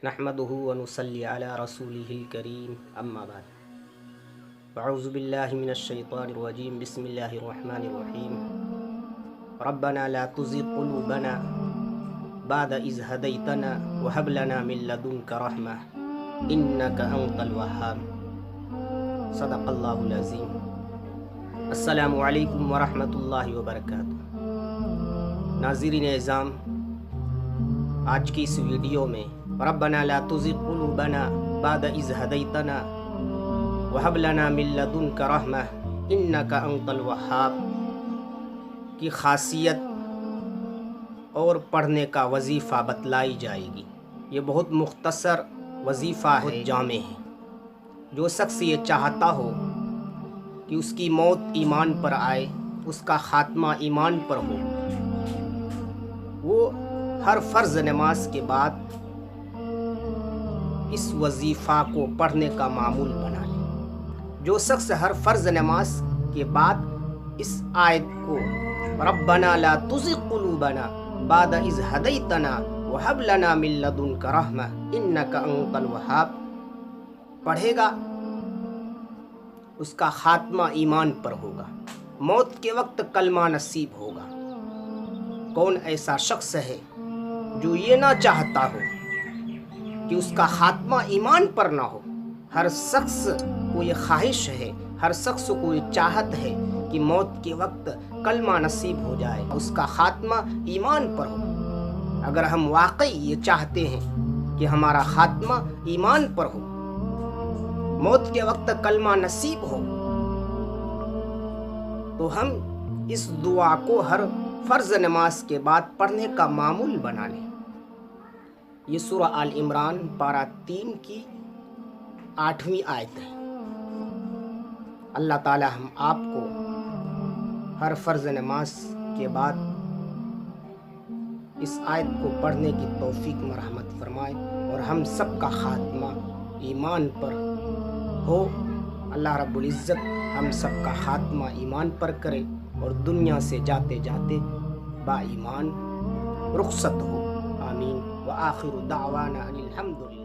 نحمده ونصلي على رسوله الكريم اما بعد اعوذ باللہ من الشیطان الرجیم بسم اللہ الرحمن الرحیم ربنا لا تزغ قلوبنا بعد اذ هديتنا وهب لنا من لدنك رحمة انك انت الوهاب صدق اللہ العظیم۔ السلام علیکم ورحمۃ اللہ وبرکاتہ۔ ناظرین اعظام، آج کی اس ویڈیو میں ربنا لا تزغ قلوبنا بعد اذ هديتنا وهب لنا من لدنك رحمة انك انت الوهاب کی خاصیت اور پڑھنے کا وظیفہ بتلائی جائے گی۔ یہ بہت مختصر وظیفہ ہے، جامع ہے۔ جو شخص یہ چاہتا ہو کہ اس کی موت ایمان پر آئے، اس کا خاتمہ ایمان پر ہو، وہ ہر فرض نماز کے بعد اس وظیفہ کو پڑھنے کا معمول بنا لے۔ جو شخص ہر فرض نماز کے بعد اس آیت کو ربنا لا تزغ قلوبنا بعد اذ هديتنا وهب لنا من لدنك رحمة انك انت الوهاب پڑھے گا، اس کا خاتمہ ایمان پر ہوگا، موت کے وقت کلمہ نصیب ہوگا۔ کون ایسا شخص ہے جو یہ نہ چاہتا ہو کہ اس کا خاتمہ ایمان پر نہ ہو؟ ہر شخص کو یہ خواہش ہے، ہر شخص کو یہ چاہت ہے کہ موت کے وقت کلمہ نصیب ہو جائے، اس کا خاتمہ ایمان پر ہو۔ اگر ہم واقعی یہ چاہتے ہیں کہ ہمارا خاتمہ ایمان پر ہو، موت کے وقت کلمہ نصیب ہو، تو ہم اس دعا کو ہر فرض نماز کے بعد پڑھنے کا معمول بنا لیں۔ یہ سورہ آل عمران پارہ 3 کی 8ویں آیت ہے۔ اللہ تعالی ہم آپ کو ہر فرض نماز کے بعد اس آیت کو پڑھنے کی توفیق مرحمت فرمائے اور ہم سب کا خاتمہ ایمان پر ہو۔ اللہ رب العزت ہم سب کا خاتمہ ایمان پر کرے اور دنیا سے جاتے جاتے با ایمان رخصت ہو۔ آمین۔ وآخر دعوانا ان الحمد للہ۔